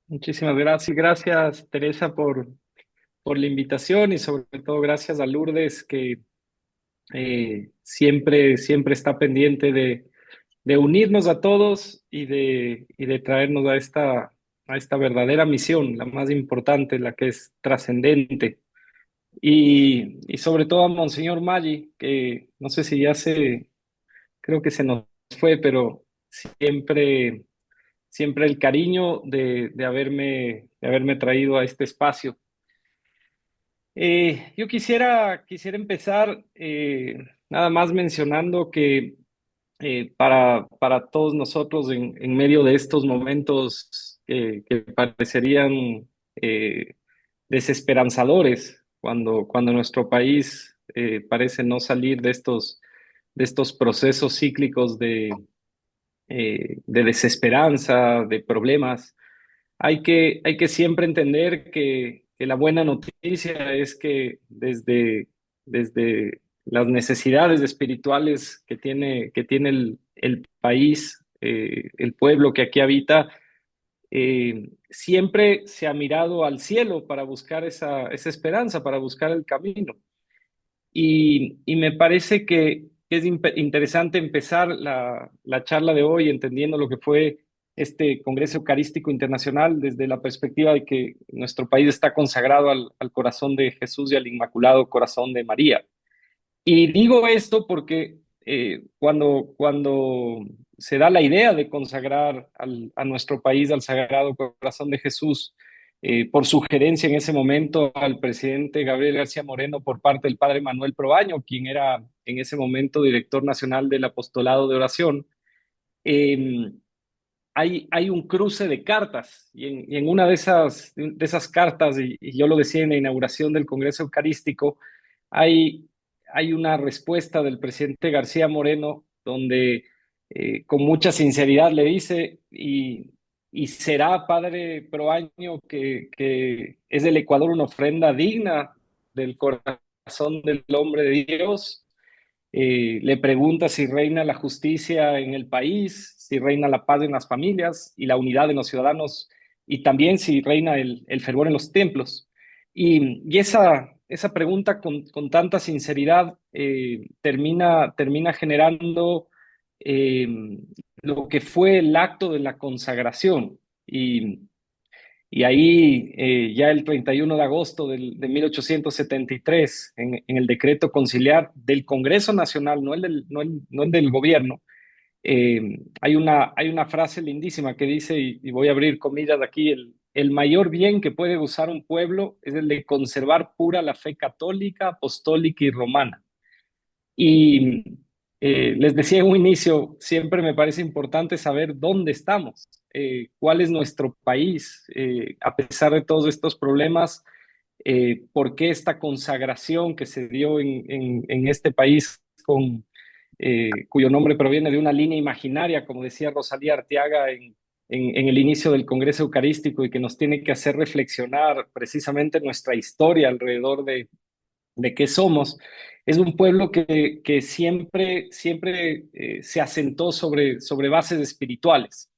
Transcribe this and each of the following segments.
Muchísimas gracias. Gracias, Teresa, por la invitación y sobre todo gracias a Lourdes, que siempre está pendiente de unirnos a todos y de traernos a esta verdadera misión, la más importante, la que es trascendente. Y sobre todo a Monseñor Maggi, que no sé si creo que se nos fue, pero siempre el cariño de haberme traído a este espacio. Yo quisiera empezar nada más mencionando que para todos nosotros en medio de estos momentos que parecerían eh, desesperanzadores, cuando nuestro país parece no salir de estos procesos cíclicos de desesperanza, de problemas. Hay que siempre entender que la buena noticia es que desde las necesidades espirituales que tiene el país, el pueblo que aquí habita, siempre se ha mirado al cielo para buscar esa esperanza, para buscar el camino. Y me parece que es interesante empezar la charla de hoy entendiendo lo que fue este Congreso Eucarístico Internacional desde la perspectiva de que nuestro país está consagrado al corazón de Jesús y al Inmaculado Corazón de María. Y digo esto porque cuando se da la idea de consagrar a nuestro país al Sagrado Corazón de Jesús, por sugerencia en ese momento al presidente Gabriel García Moreno por parte del padre Manuel Proaño, quien era en ese momento director nacional del Apostolado de Oración, eh, hay un cruce de cartas y en una de esas cartas, y yo lo decía en la inauguración del Congreso Eucarístico, hay, hay una respuesta del presidente García Moreno donde con mucha sinceridad le dice, y será, padre Proaño, que es del Ecuador una ofrenda digna del corazón del hombre de Dios. Le pregunta si reina la justicia en el país, si reina la paz en las familias y la unidad de los ciudadanos, y también si reina el fervor en los templos. Y esa pregunta con tanta sinceridad termina generando eh, lo que fue el acto de la consagración. Y ahí, ya el 31 de agosto de 1873, en el decreto conciliar del Congreso Nacional, no el del gobierno, hay una frase lindísima que dice, y voy a abrir comillas aquí: el mayor bien que puede gozar un pueblo es el de conservar pura la fe católica, apostólica y romana. Y les decía en un inicio, siempre me parece importante saber dónde estamos, cuál es nuestro país, a pesar de todos estos problemas, por qué esta consagración que se dio en este país, cuyo nombre proviene de una línea imaginaria, como decía Rosalía Arteaga en el inicio del Congreso Eucarístico, y que nos tiene que hacer reflexionar precisamente nuestra historia alrededor de qué somos. Es un pueblo que siempre se asentó sobre bases espirituales.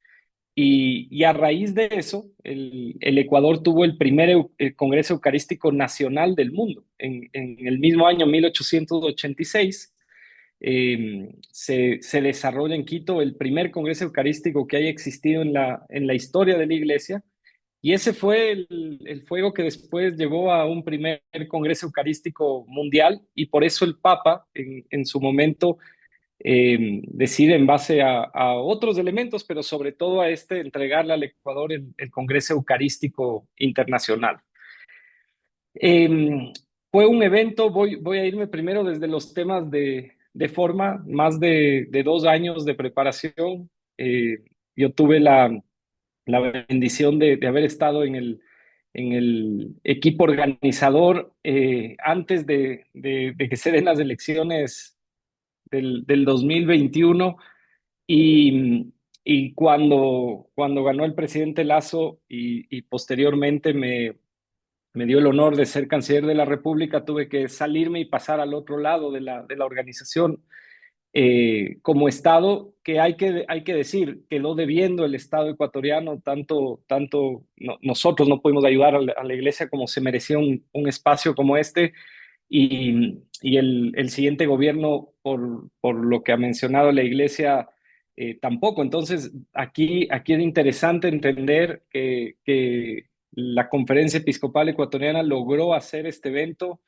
Y a raíz de eso, el Ecuador tuvo el primer Congreso Eucarístico Nacional del mundo. En el mismo año 1886 se desarrolla en Quito el primer Congreso Eucarístico que haya existido en la historia de la Iglesia, y ese fue el fuego que después llevó a un primer Congreso Eucarístico Mundial, y por eso el Papa en su momento decide, en base a otros elementos, pero sobre todo a entregarle al Ecuador el Congreso Eucarístico Internacional. Eh, Fue un evento. Voy a irme primero desde los temas de forma, más de 2 años de preparación. Yo tuve la bendición de haber estado en el equipo organizador antes de que se den las elecciones del 2021, y cuando ganó el presidente Lazo y posteriormente me dio el honor de ser canciller de la República, tuve que salirme y pasar al otro lado de la organización. como Estado, que hay que decir, quedó debiendo el Estado ecuatoriano, nosotros no pudimos ayudar a la iglesia como se merecía un espacio como este, y el siguiente gobierno, por lo que ha mencionado la iglesia, tampoco. Entonces, aquí es interesante entender que la Conferencia Episcopal Ecuatoriana logró hacer este evento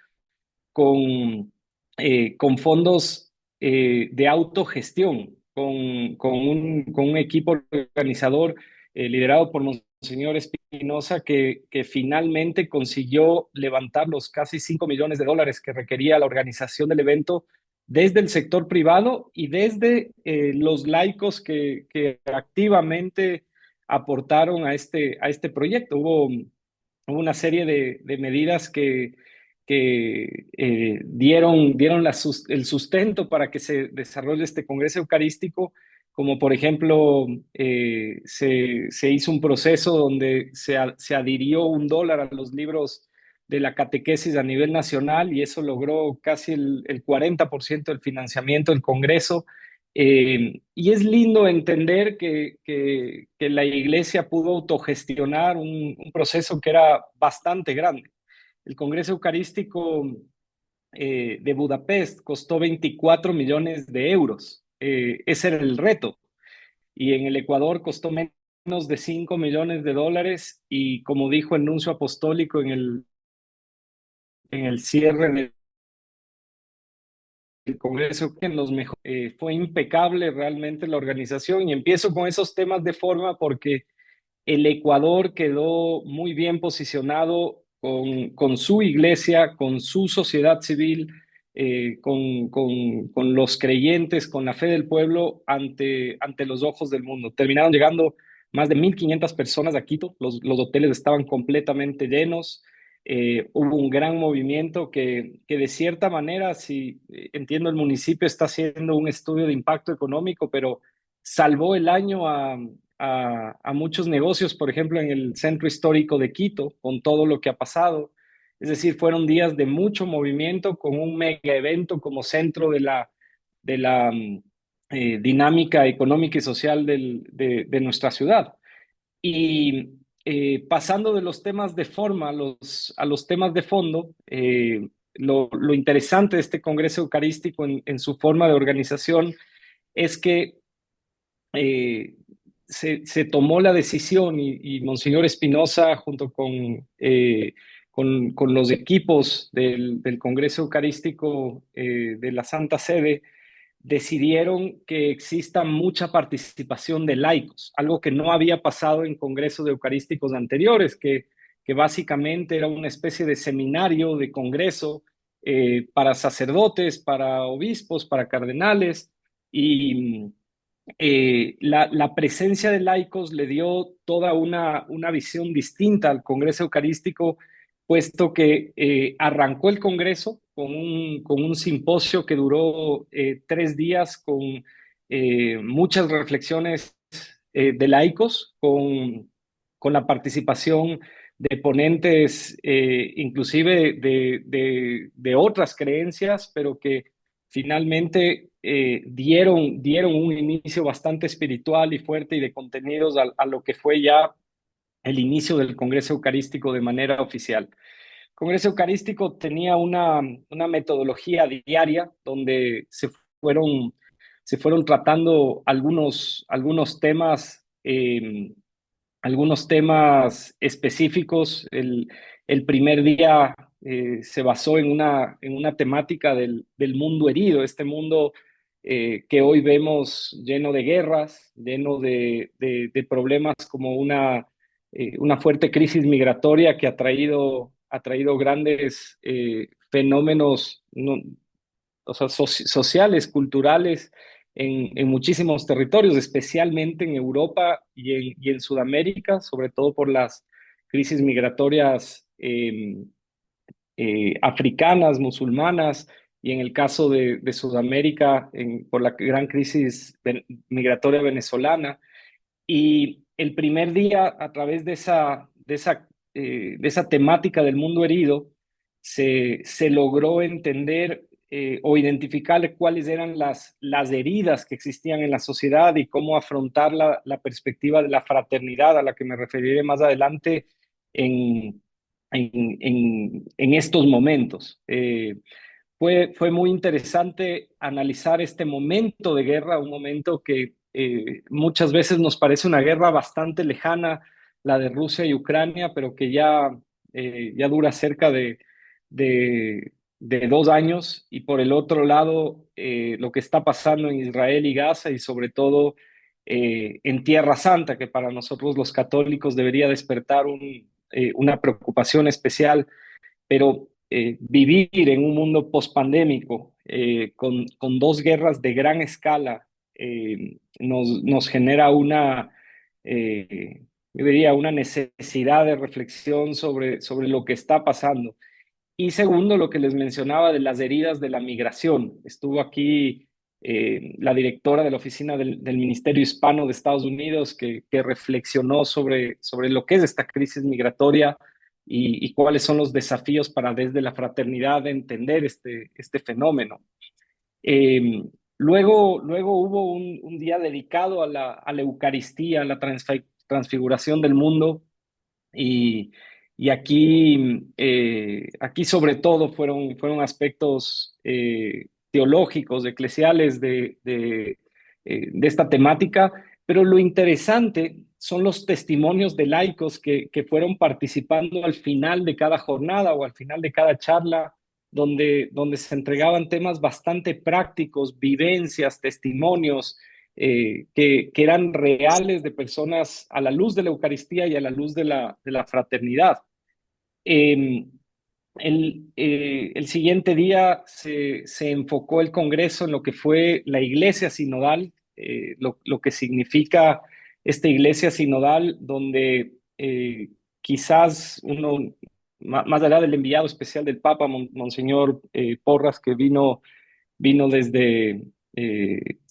con fondos de autogestión, con un equipo organizador liderado por Monseñor Espinosa, que finalmente consiguió levantar los casi 5 millones de dólares que requería la organización del evento desde el sector privado y desde los laicos que activamente aportaron a este proyecto. Hubo una serie de medidas que dieron el sustento para que se desarrolle este Congreso Eucarístico, como por ejemplo se hizo un proceso donde se adhirió $1 a los libros de la catequesis a nivel nacional y eso logró casi el 40% del financiamiento del Congreso. Y es lindo entender que la iglesia pudo autogestionar un proceso que era bastante grande. El Congreso Eucarístico de Budapest costó 24 millones de euros. Ese era el reto. Y en el Ecuador costó menos de 5 millones de dólares y como dijo el nuncio apostólico en el cierre del Congreso, en los fue impecable realmente la organización y empiezo con esos temas de forma porque el Ecuador quedó muy bien posicionado con su iglesia, con su sociedad civil, con los creyentes, con la fe del pueblo ante los ojos del mundo. Terminaron llegando más de 1.500 personas a Quito, los hoteles estaban completamente llenos, hubo un gran movimiento que de cierta manera, si entiendo, el municipio está haciendo un estudio de impacto económico, pero salvó el año a muchos negocios, por ejemplo, en el centro histórico de Quito, con todo lo que ha pasado. Es decir, fueron días de mucho movimiento con un mega evento como centro de la dinámica económica y social de nuestra ciudad. Y pasando de los temas de forma a los temas de fondo, lo interesante de este Congreso Eucarístico en su forma de organización es que eh, se tomó la decisión y Monseñor Espinosa, junto con los equipos del Congreso Eucarístico de la Santa Sede, decidieron que exista mucha participación de laicos, algo que no había pasado en congresos eucarísticos anteriores, que básicamente era una especie de seminario, de congreso para sacerdotes, para obispos, para cardenales, y la presencia de laicos le dio toda una visión distinta al Congreso Eucarístico, puesto que arrancó el Congreso con un simposio que duró 3 días con muchas reflexiones de laicos, con la participación de ponentes, inclusive de otras creencias, pero que finalmente dieron un inicio bastante espiritual y fuerte y de contenidos a lo que fue ya el inicio del Congreso Eucarístico de manera oficial. El Congreso Eucarístico tenía una metodología diaria donde se fueron tratando algunos temas. Algunos temas específicos. El primer día se basó en una temática del mundo herido, este mundo que hoy vemos lleno de guerras, lleno de problemas como una fuerte crisis migratoria que ha traído grandes fenómenos, no, o sea, sociales, culturales, en muchísimos territorios, especialmente en Europa y en Sudamérica, sobre todo por las crisis migratorias africanas, musulmanas, y en el caso de Sudamérica, por la gran crisis migratoria venezolana. Y el primer día, a través de esa temática del mundo herido, se logró entender o identificar cuáles eran las heridas que existían en la sociedad y cómo afrontar la perspectiva de la fraternidad a la que me referiré más adelante en, en estos momentos. Fue muy interesante analizar este momento de guerra, un momento que muchas veces nos parece una guerra bastante lejana, la de Rusia y Ucrania, pero que ya dura cerca de 2 años. Y por el otro lado, lo que está pasando en Israel y Gaza, y sobre todo en Tierra Santa, que para nosotros los católicos debería despertar una preocupación especial, pero vivir en un mundo pospandémico con dos guerras de gran escala nos genera yo diría, una necesidad de reflexión sobre lo que está pasando. Y segundo, lo que les mencionaba de las heridas de la migración. Estuvo aquí la directora de la oficina del Ministerio Hispano de Estados Unidos que reflexionó sobre lo que es esta crisis migratoria y cuáles son los desafíos para desde la fraternidad entender este fenómeno. Eh, luego hubo un día dedicado a la Eucaristía, a la transfiguración del mundo y, y aquí sobre todo fueron aspectos teológicos, eclesiales de esta temática, pero lo interesante son los testimonios de laicos que fueron participando al final de cada jornada o al final de cada charla, donde se entregaban temas bastante prácticos, vivencias, testimonios que eran reales de personas a la luz de la Eucaristía y a la luz de la fraternidad. Eh, el siguiente día se enfocó el Congreso en lo que fue la Iglesia Sinodal, lo que significa esta Iglesia Sinodal, donde quizás más allá del enviado especial del Papa, Monseñor Porras, que vino desde,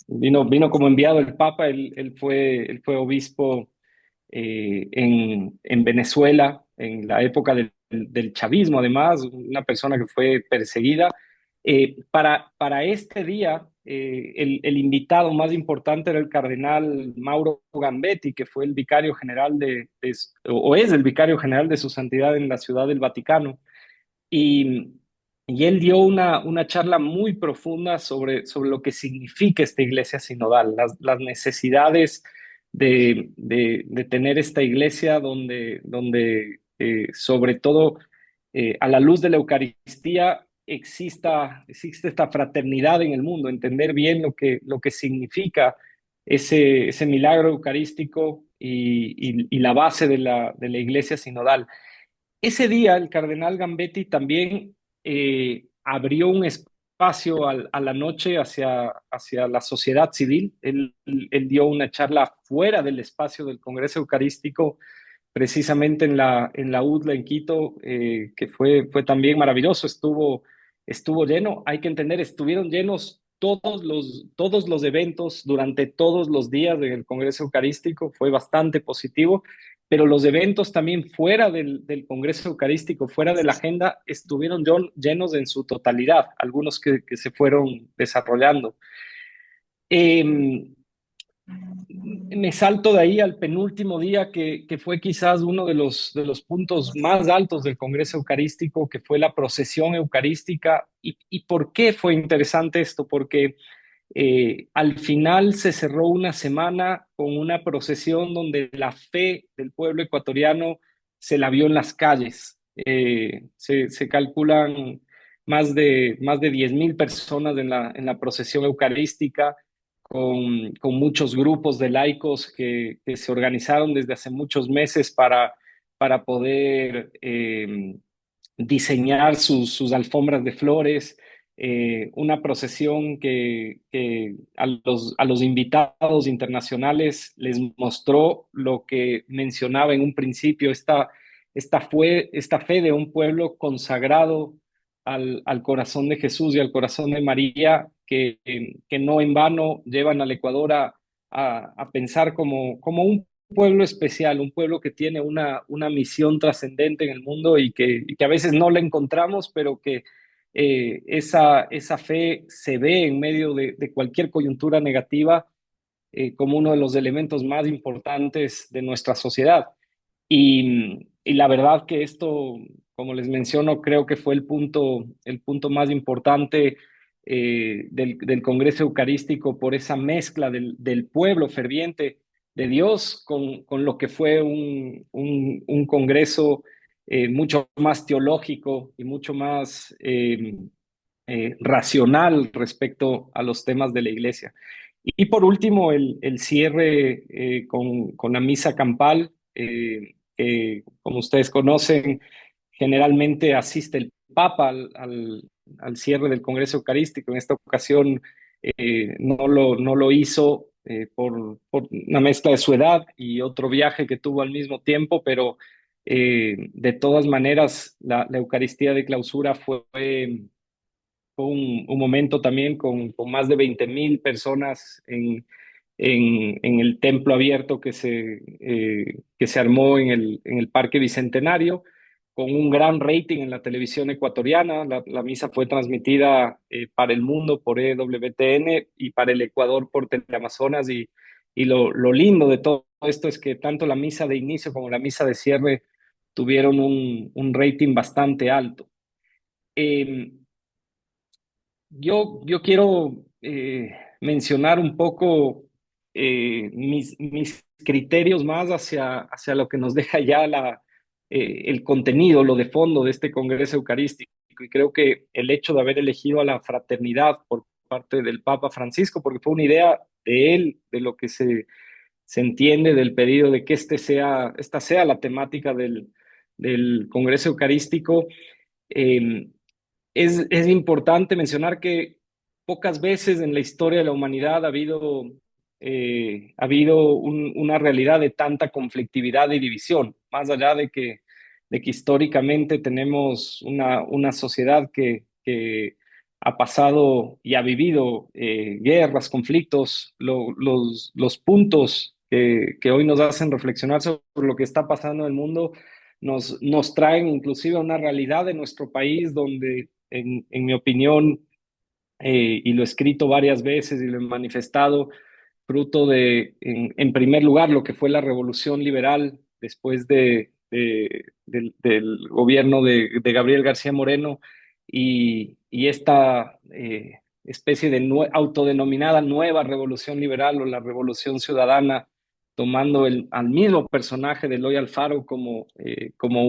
vino como enviado del Papa. Él fue obispo en Venezuela, en la época del chavismo, además, una persona que fue perseguida. Para este día, el invitado más importante era el cardenal Mauro Gambetti, que fue el vicario general o es el vicario general de su santidad en la Ciudad del Vaticano. Y, y él dio una charla muy profunda sobre lo que significa esta iglesia sinodal, las necesidades de tener esta iglesia donde sobre todo, a la luz de la Eucaristía, existe esta fraternidad en el mundo, entender bien lo que significa ese milagro eucarístico y la base de la iglesia sinodal. Ese día el cardenal Gambetti también abrió un espacio a la noche hacia la sociedad civil. Él dio una charla fuera del espacio del Congreso Eucarístico, precisamente en la UDLA en Quito, que fue también maravilloso. Estuvo lleno. Hay que entender, estuvieron llenos todos los eventos durante todos los días del Congreso Eucarístico. Fue bastante positivo, pero los eventos también fuera del Congreso Eucarístico, fuera de la agenda, estuvieron llenos en su totalidad, algunos que se fueron desarrollando. Eh, Me salto de ahí al penúltimo día, que fue quizás uno de los puntos más altos del Congreso Eucarístico, que fue la procesión eucarística. ¿Y por qué fue interesante esto? Porque al final se cerró una semana con una procesión donde la fe del pueblo ecuatoriano se la vio en las calles. Se calculan más de 10.000 personas en la procesión eucarística, con muchos grupos de laicos que se organizaron desde hace muchos meses para poder diseñar sus alfombras de flores. Una procesión que a los invitados internacionales les mostró lo que mencionaba en un principio, esta fe de un pueblo consagrado al corazón de Jesús y al corazón de María, que no en vano llevan al Ecuador a pensar como un pueblo especial, un pueblo que tiene una misión trascendente en el mundo y que a veces no la encontramos, pero esa fe se ve en medio de cualquier coyuntura negativa como uno de los elementos más importantes de nuestra sociedad. Y la verdad que esto, como les menciono, creo que fue el punto más importante del Congreso Eucarístico por esa mezcla del pueblo ferviente de Dios con lo que fue un Congreso mucho más teológico y mucho más racional respecto a los temas de la iglesia. Y por último, el cierre con la misa campal, que como ustedes conocen, generalmente asiste el Papa al cierre del Congreso Eucarístico. En esta ocasión no lo hizo por una mezcla de su edad y otro viaje que tuvo al mismo tiempo, pero de todas maneras la Eucaristía de clausura fue un momento también con más de 20,000 personas en el templo abierto que se armó en el Parque Bicentenario, con un gran rating en la televisión ecuatoriana. La misa fue transmitida para el mundo por EWTN y para el Ecuador por Teleamazonas. Y lo lindo de todo esto es que tanto la misa de inicio como la misa de cierre tuvieron un rating bastante alto. Eh, yo quiero mencionar un poco mis criterios más hacia lo que nos deja ya el contenido, lo de fondo de este Congreso Eucarístico. Y creo que el hecho de haber elegido a la fraternidad por parte del Papa Francisco, porque fue una idea de él, de lo que se entiende del pedido de que esta sea la temática del Congreso Eucarístico. eh, es importante mencionar que pocas veces en la historia de la humanidad ha habido una realidad de tanta conflictividad y división, más allá de que históricamente tenemos una sociedad que ha pasado y ha vivido guerras, conflictos, los puntos que hoy nos hacen reflexionar sobre lo que está pasando en el mundo nos traen inclusive a una realidad de nuestro país donde en mi opinión, y lo he escrito varias veces y lo he manifestado, fruto en primer lugar, lo que fue la revolución liberal después del gobierno de Gabriel García Moreno y esta especie de autodenominada nueva revolución liberal o la revolución ciudadana, tomando al mismo personaje de Eloy Alfaro como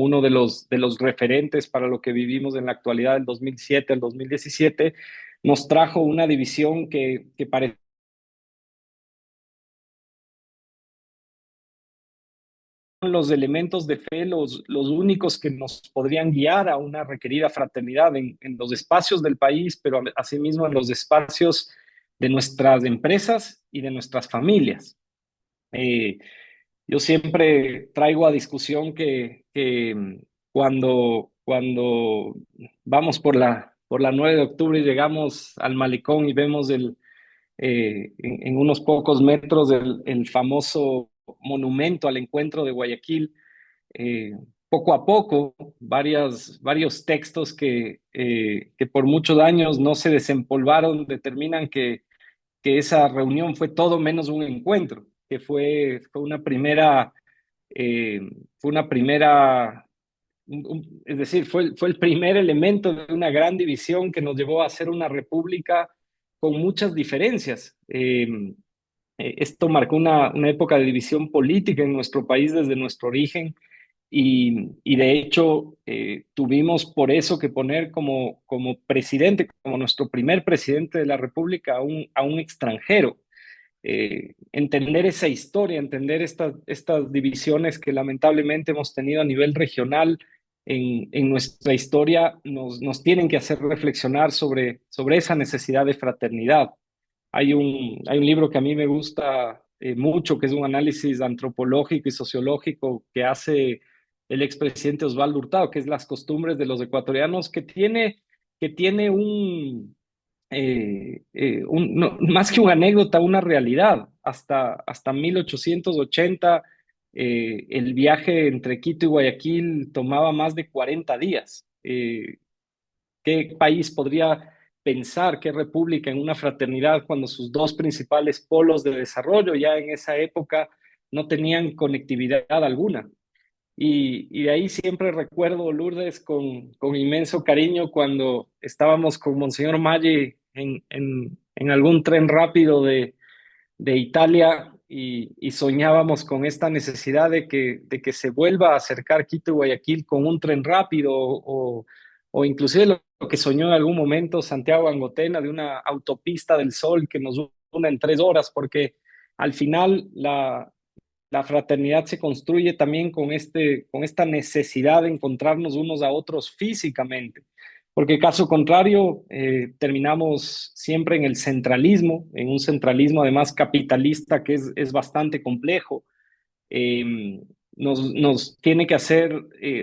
uno de los referentes para lo que vivimos en la actualidad del 2007 al 2017, nos trajo una división que parecía los elementos de fe los únicos que nos podrían guiar a una requerida fraternidad en los espacios del país, pero asimismo en los espacios de nuestras empresas y de nuestras familias. Eh, yo siempre traigo a discusión que cuando vamos por la 9 de octubre y llegamos al malecón y vemos en unos pocos metros el famoso monumento al encuentro de Guayaquil, eh, poco a poco, varios textos que por muchos años no se desempolvaron determinan que esa reunión fue todo menos un encuentro, que fue una primera, eh, fue una primera, es decir, fue el primer elemento de una gran división que nos llevó a ser una república con muchas diferencias. Esto marcó una época de división política en nuestro país desde nuestro origen y de hecho tuvimos por eso que poner como presidente, como nuestro primer presidente de la República a un extranjero. Entender esa historia, entender estas divisiones que lamentablemente hemos tenido a nivel regional en nuestra historia, nos tienen que hacer reflexionar sobre esa necesidad de fraternidad. Hay un libro que a mí me gusta mucho, que es un análisis antropológico y sociológico que hace el expresidente Osvaldo Hurtado, que es Las costumbres de los ecuatorianos, que tiene más que una anécdota, una realidad. Hasta 1880, el viaje entre Quito y Guayaquil tomaba más de 40 días. ¿Qué país podría pensar, qué república en una fraternidad cuando sus dos principales polos de desarrollo ya en esa época no tenían conectividad alguna? Y de ahí siempre recuerdo, Lourdes, con inmenso cariño cuando estábamos con Monseñor Maggi en algún tren rápido de Italia y soñábamos con esta necesidad de que se vuelva a acercar Quito y Guayaquil con un tren rápido o inclusive lo que soñó en algún momento Santiago Angotena de una autopista del Sol que nos una en 3 horas, porque al final la fraternidad se construye también con esta necesidad de encontrarnos unos a otros físicamente, porque caso contrario, terminamos siempre en el centralismo, en un centralismo además capitalista que es bastante complejo. eh, nos tiene que hacer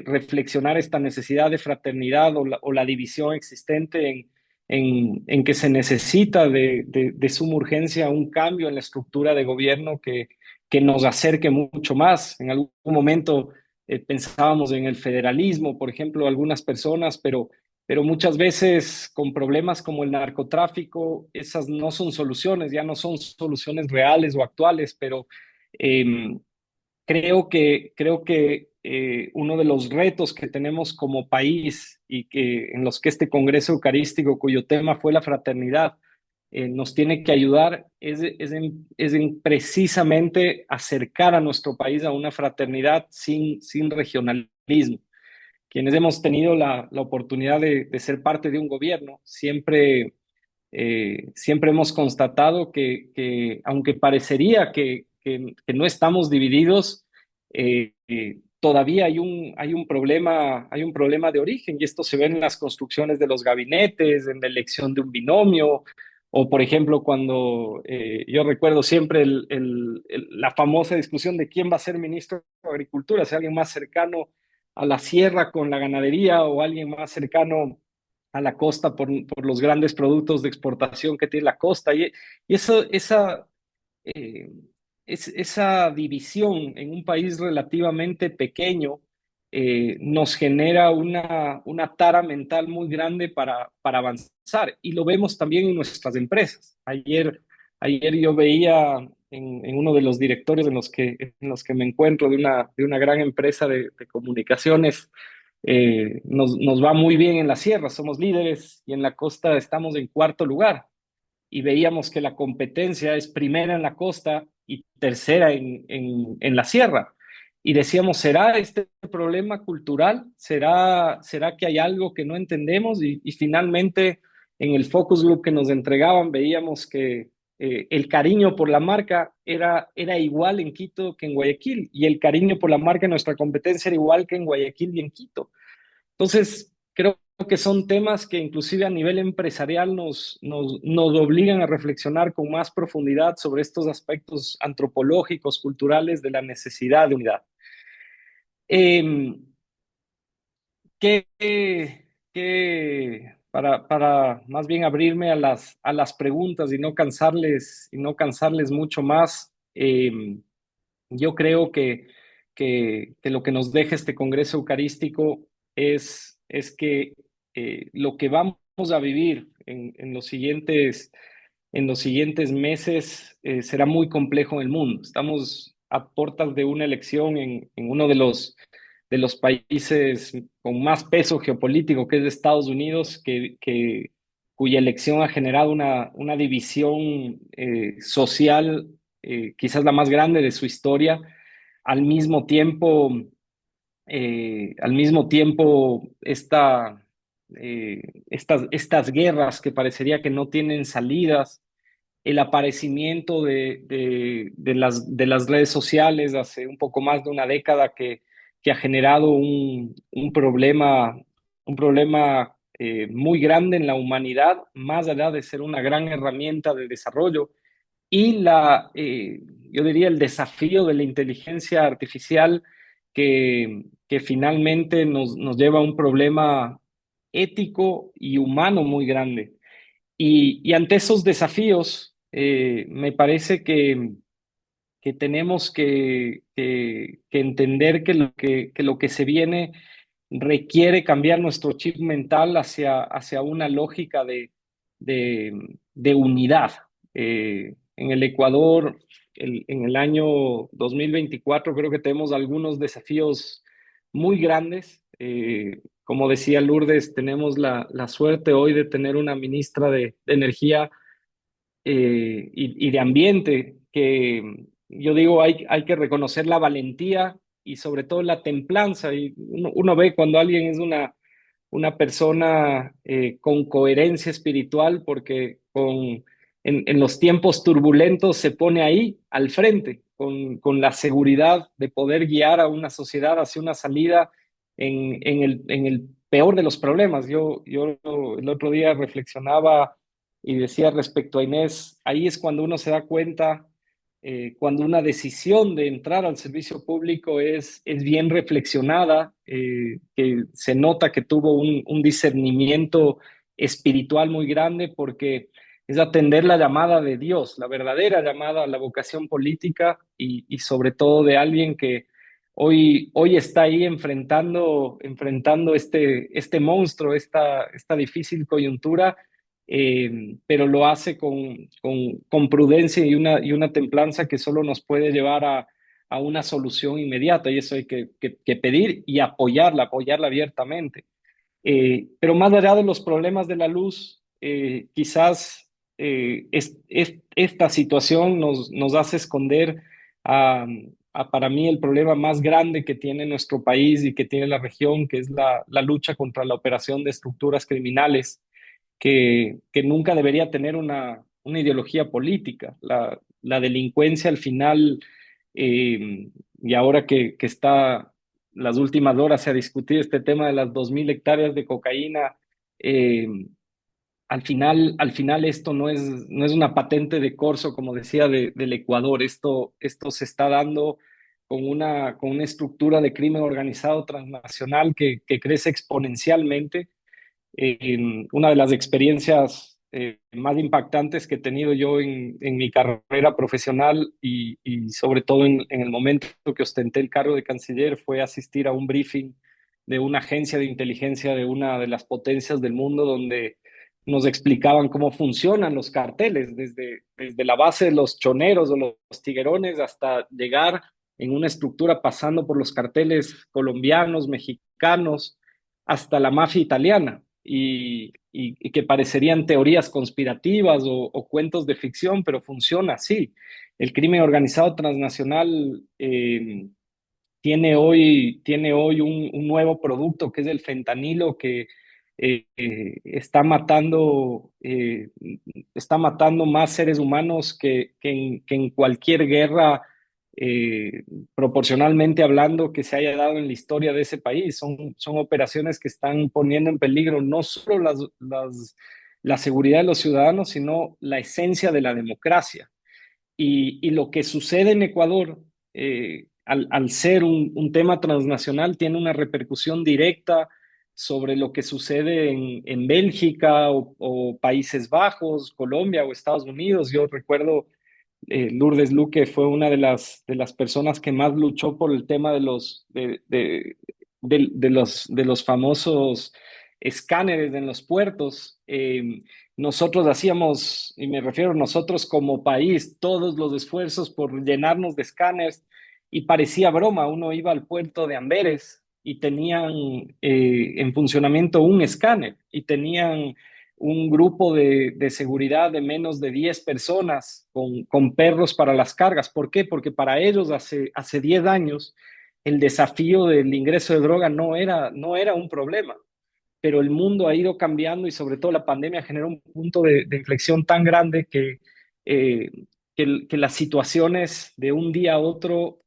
reflexionar esta necesidad de fraternidad o la división existente en que se necesita de suma urgencia un cambio en la estructura de gobierno que nos acerque mucho más. En algún momento pensábamos en el federalismo, por ejemplo, algunas personas, pero muchas veces con problemas como el narcotráfico, esas no son soluciones, ya no son soluciones reales o actuales, pero eh, creo que uno de los retos que tenemos como país y que en los que este Congreso Eucarístico, cuyo tema fue la fraternidad, nos tiene que ayudar es en precisamente acercar a nuestro país a una fraternidad sin regionalismo. Quienes hemos tenido la oportunidad de ser parte de un gobierno, siempre hemos constatado que aunque parecería que no estamos divididos, todavía hay un problema de origen y esto se ve en las construcciones de los gabinetes, en la elección de un binomio, o por ejemplo cuando yo recuerdo siempre la famosa discusión de quién va a ser ministro de Agricultura, si alguien más cercano a la sierra con la ganadería o alguien más cercano a la costa por los grandes productos de exportación que tiene la costa. Y eh, esa división en un país relativamente pequeño nos genera una tara mental muy grande para avanzar. Y lo vemos también en nuestras empresas. Ayer yo veía en uno de los directorios en los que me encuentro de una gran empresa de comunicaciones. Nos va muy bien en la sierra, somos líderes y en la costa estamos en cuarto lugar y veíamos que la competencia es primera en la costa y tercera en la sierra. Y decíamos, ¿será este problema cultural? ¿Será que hay algo que no entendemos? Y finalmente, en el focus group que nos entregaban, veíamos que el cariño por la marca era igual en Quito que en Guayaquil, y el cariño por la marca en nuestra competencia era igual que en Guayaquil y en Quito. Entonces, creo que son temas que inclusive a nivel empresarial nos obligan a reflexionar con más profundidad sobre estos aspectos antropológicos, culturales de la necesidad de unidad. Eh, ¿qué, para más bien abrirme a las preguntas y no cansarles mucho más? Yo creo que lo que nos deja este Congreso Eucarístico es que lo que vamos a vivir en los siguientes meses será muy complejo en el mundo. Estamos a puertas de una elección en uno de los países con más peso geopolítico, que es de Estados Unidos, cuya elección ha generado una división social, quizás la más grande de su historia. Al mismo tiempo, estas guerras que parecería que no tienen salidas, el aparecimiento de las redes sociales hace un poco más de una década que ha generado un problema muy grande en la humanidad, más allá de ser una gran herramienta de desarrollo. Y yo diría el desafío de la inteligencia artificial que finalmente nos lleva a un problema ético y humano muy grande. Y ante esos desafíos, me parece que tenemos que entender que lo que se viene requiere cambiar nuestro chip mental hacia una lógica de unidad. En el Ecuador, en el año 2024, creo que tenemos algunos desafíos muy grandes. Como decía Lourdes, tenemos la suerte hoy de tener una ministra de Energía y de ambiente, que yo digo, hay que reconocer la valentía y sobre todo la templanza. Y uno ve cuando alguien es una persona con coherencia espiritual, porque en los tiempos turbulentos se pone ahí al frente, con la seguridad de poder guiar a una sociedad hacia una salida en el peor de los problemas. Yo el otro día reflexionaba y decía respecto a Inés, ahí es cuando uno se da cuenta, cuando una decisión de entrar al servicio público es bien reflexionada, que se nota que tuvo un discernimiento espiritual muy grande, porque es atender la llamada de Dios, la verdadera llamada a la vocación política y sobre todo de alguien que hoy está ahí enfrentando este monstruo, esta difícil coyuntura, pero lo hace con prudencia y una templanza que solo nos puede llevar a una solución inmediata, y eso hay que pedir y apoyarla abiertamente. Pero más allá de los problemas de la luz, quizás esta situación nos hace esconder a, para mí el problema más grande que tiene nuestro país y que tiene la región, que es la lucha contra la operación de estructuras criminales, que nunca debería tener una ideología política. La delincuencia al final, y ahora que está las últimas horas se ha discutido este tema de las 2.000 hectáreas de cocaína, eh, al final esto no es una patente de corso, como decía, del Ecuador. Esto se está dando con una estructura de crimen organizado transnacional que crece exponencialmente. Una de las experiencias más impactantes que he tenido yo en mi carrera profesional y sobre todo en el momento que ostenté el cargo de canciller fue asistir a un briefing de una agencia de inteligencia de una de las potencias del mundo, donde nos explicaban cómo funcionan los carteles, desde la base de los choneros o los tiguerones hasta llegar en una estructura pasando por los carteles colombianos, mexicanos, hasta la mafia italiana, y que parecerían teorías conspirativas o cuentos de ficción, pero funciona así. El crimen organizado transnacional tiene hoy un nuevo producto, que es el fentanilo, que está matando más seres humanos que en cualquier guerra, eh, proporcionalmente hablando, que se haya dado en la historia de ese país. Son operaciones que están poniendo en peligro no solo la seguridad de los ciudadanos, sino la esencia de la democracia. Y lo que sucede en Ecuador, al ser un tema transnacional, tiene una repercusión directa sobre lo que sucede en Bélgica o Países Bajos, Colombia o Estados Unidos. Yo recuerdo, Lourdes Luque fue una de las personas que más luchó por el tema de los famosos escáneres en los puertos. Nosotros hacíamos, y me refiero a nosotros como país, todos los esfuerzos por llenarnos de escáneres, y parecía broma. Uno iba al puerto de Amberes y tenían en funcionamiento un escáner, y tenían un grupo de seguridad de menos de 10 personas con perros para las cargas. ¿Por qué? Porque para ellos hace 10 años el desafío del ingreso de droga no era un problema, pero el mundo ha ido cambiando, y sobre todo la pandemia generó un punto de inflexión tan grande eh, que las situaciones de un día a otro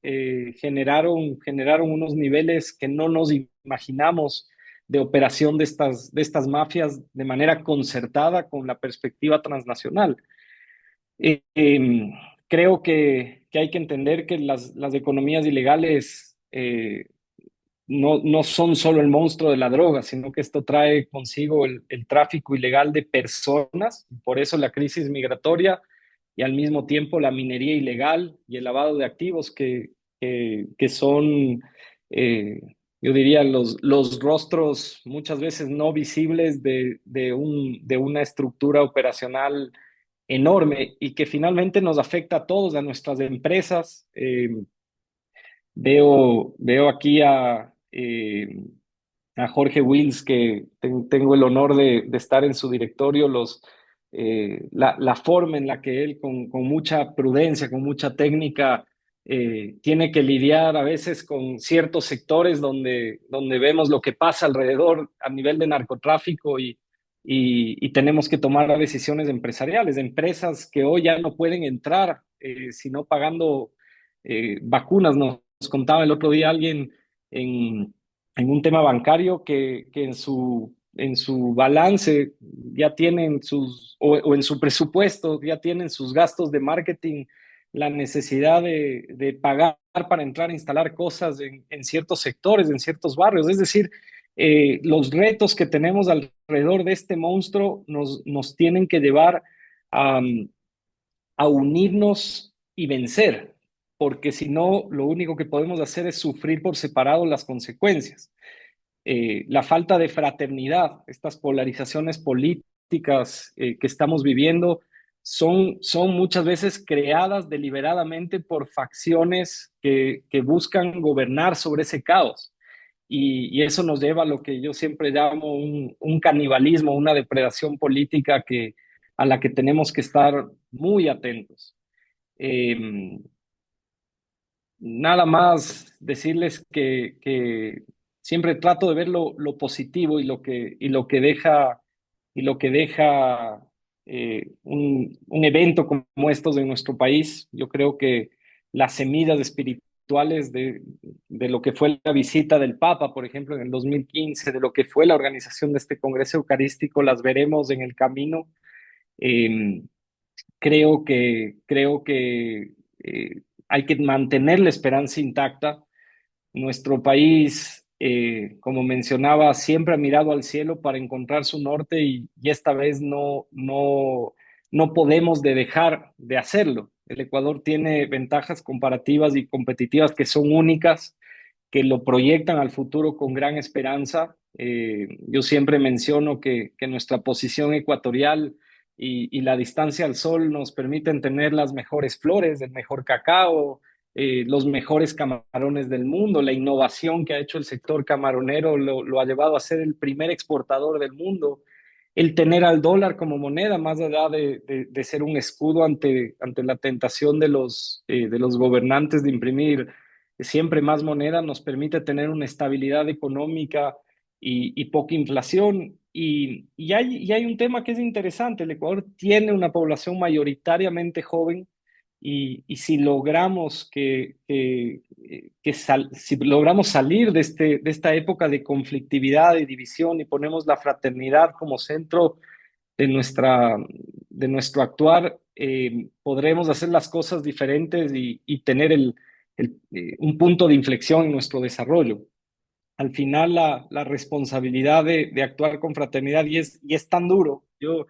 generaron unos niveles que no nos imaginamos de operación de estas mafias de manera concertada con la perspectiva transnacional. Eh, eh, Creo que hay que entender que las economías ilegales no son solo el monstruo de la droga, sino que esto trae consigo el tráfico ilegal de personas, por eso la crisis migratoria, y al mismo tiempo la minería ilegal y el lavado de activos que son, eh, yo diría, los rostros muchas veces no visibles de una estructura operacional enorme y que finalmente nos afecta a todos, a nuestras empresas. Veo aquí a Jorge Wills, que tengo el honor de estar en su directorio, la forma en la que él, con mucha prudencia, con mucha técnica, tiene que lidiar a veces con ciertos sectores donde vemos lo que pasa alrededor a nivel de narcotráfico y tenemos que tomar decisiones empresariales, empresas que hoy ya no pueden entrar sino pagando vacunas. Nos contaba el otro día alguien en en un tema bancario que en su balance ya tienen o en su presupuesto ya tienen sus gastos de marketing, la necesidad de pagar para entrar a instalar cosas en ciertos sectores, en ciertos barrios. Es decir, los retos que tenemos alrededor de este monstruo nos tienen que llevar a, a unirnos y vencer, porque si no, lo único que podemos hacer es sufrir por separado las consecuencias. La falta de fraternidad, estas polarizaciones políticas que estamos viviendo, son muchas veces creadas deliberadamente por facciones que buscan gobernar sobre ese caos. Y eso nos lleva a lo que yo siempre llamo un canibalismo, una depredación política a la que tenemos que estar muy atentos. Eh, Nada más decirles que siempre trato de ver lo positivo y lo que deja un evento como estos en nuestro país. Yo creo que las semillas espirituales de lo que fue la visita del Papa, por ejemplo, en el 2015, de lo que fue la organización de este Congreso Eucarístico, las veremos en el camino. Eh, creo que hay que mantener la esperanza intacta. Nuestro país, como mencionaba, siempre ha mirado al cielo para encontrar su norte y esta vez no podemos dejar de hacerlo. El Ecuador tiene ventajas comparativas y competitivas que son únicas, que lo proyectan al futuro con gran esperanza. Yo siempre menciono que nuestra posición ecuatorial y la distancia al sol nos permiten tener las mejores flores, el mejor cacao, los mejores camarones del mundo. La innovación que ha hecho el sector camaronero lo ha llevado a ser el primer exportador del mundo. El tener al dólar como moneda, más allá de ser un escudo ante la tentación de los gobernantes de imprimir siempre más moneda, nos permite tener una estabilidad económica y poca inflación. Y hay un tema que es interesante. El Ecuador tiene una población mayoritariamente joven y si logramos si logramos salir de esta época de conflictividad y división y ponemos la fraternidad como centro de, nuestra, de nuestro actuar, podremos hacer las cosas diferentes y tener un punto de inflexión en nuestro desarrollo. Al final, la responsabilidad de actuar con fraternidad, y es tan duro. Yo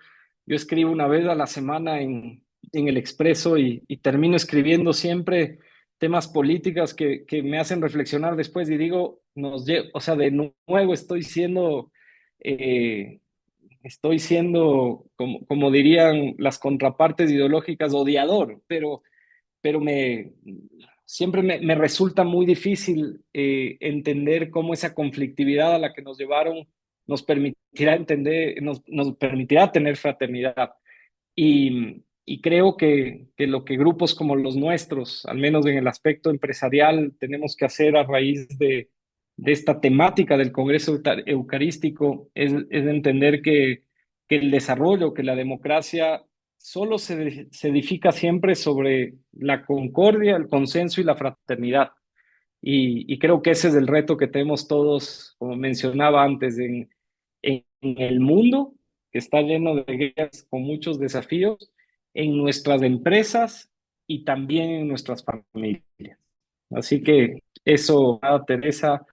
escribo una vez a la semana en El Expreso y termino escribiendo siempre temas políticos que me hacen reflexionar después y digo, o sea, de nuevo eh, estoy siendo, como dirían las contrapartes ideológicas, odiador, pero siempre me resulta muy difícil entender cómo esa conflictividad a la que nos llevaron nos permitirá tener fraternidad. Y creo que lo que grupos como los nuestros, al menos en el aspecto empresarial, tenemos que hacer a raíz de esta temática del Congreso Eucarístico es entender que el desarrollo, que la democracia solo se edifica siempre sobre la concordia, el consenso y la fraternidad. Y creo que ese es el reto que tenemos todos, como mencionaba antes, en el mundo que está lleno de guerras con muchos desafíos, en nuestras empresas y también en nuestras familias. Así que eso, nada, Teresa,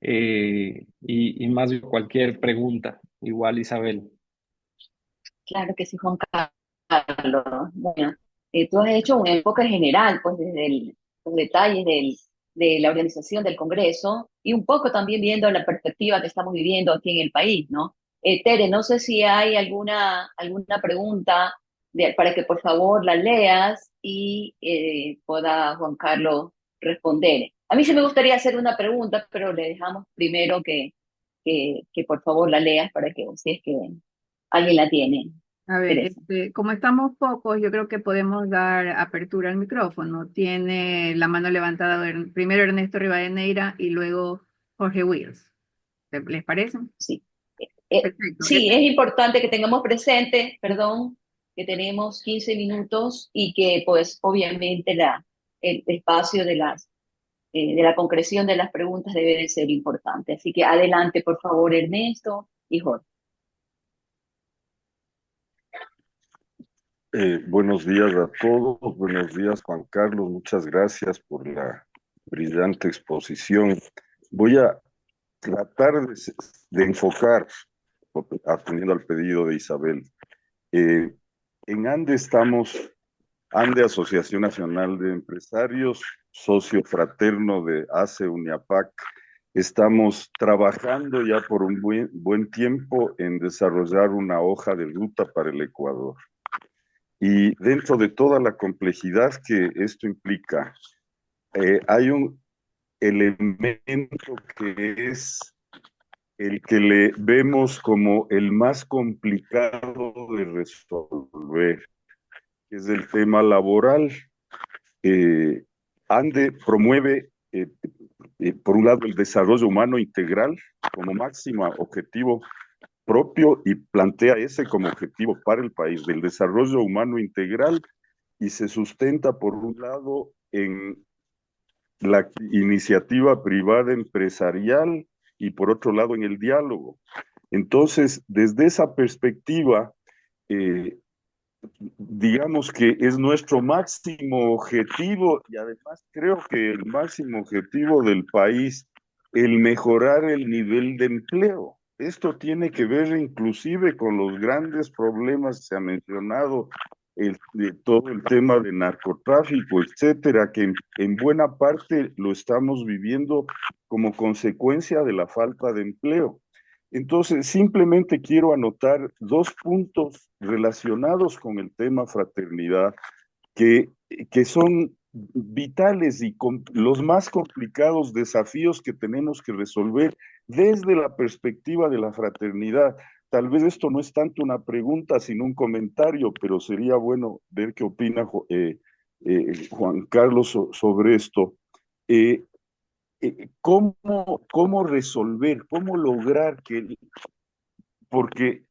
y más de cualquier pregunta, igual Isabel. Claro que sí, Juan Carlos. Bueno, tú has hecho un enfoque general, pues desde los detalles de la organización del Congreso y un poco también viendo la perspectiva que estamos viviendo aquí en el país, ¿no? Tere, no sé si hay alguna pregunta para que por favor la leas y pueda Juan Carlos responder. A mí sí me gustaría hacer una pregunta, pero le dejamos primero que por favor la leas para que, si es que alguien la tiene, A ver, Teresa. como estamos pocos, yo creo que podemos dar apertura al micrófono. Tiene la mano levantada primero Ernesto Rivadeneira y luego Jorge Wills. ¿Les parece? Sí. Perfecto. Sí, es importante que tengamos presente, perdón, que tenemos 15 minutos y que pues obviamente el espacio de la concreción de las preguntas debe de ser importante. Así que adelante, por favor, Ernesto y Jorge. Buenos días a todos, buenos días Juan Carlos, muchas gracias por la brillante exposición. Voy a tratar de enfocar, atendiendo al pedido de Isabel. Eh, en ANDE estamos, ANDE, Asociación Nacional de Empresarios, socio fraterno de ACE UNIAPAC, estamos trabajando ya por un buen tiempo en desarrollar una hoja de ruta para el Ecuador. Y dentro de toda la complejidad que esto implica, hay un elemento que es el que le vemos como el más complicado de resolver, que es el tema laboral. ANDE promueve, por un lado, el desarrollo humano integral como máximo objetivo propio y plantea ese como objetivo para el país, del desarrollo humano integral, y se sustenta por un lado en la iniciativa privada empresarial y por otro lado en el diálogo. Entonces, desde esa perspectiva, eh, digamos que es nuestro máximo objetivo y además creo que el máximo objetivo del país, el mejorar el nivel de empleo. Esto tiene que ver inclusive con los grandes problemas que se ha mencionado, de todo el tema de narcotráfico, etcétera, que en buena parte lo estamos viviendo como consecuencia de la falta de empleo. Entonces, simplemente quiero anotar dos puntos relacionados con el tema fraternidad que, que son vitales y los más complicados desafíos que tenemos que resolver desde la perspectiva de la fraternidad. Tal vez esto no es tanto una pregunta, sino un comentario, pero sería bueno ver qué opina Juan Carlos sobre esto. Eh, ¿Cómo resolver, cómo lograr que, porque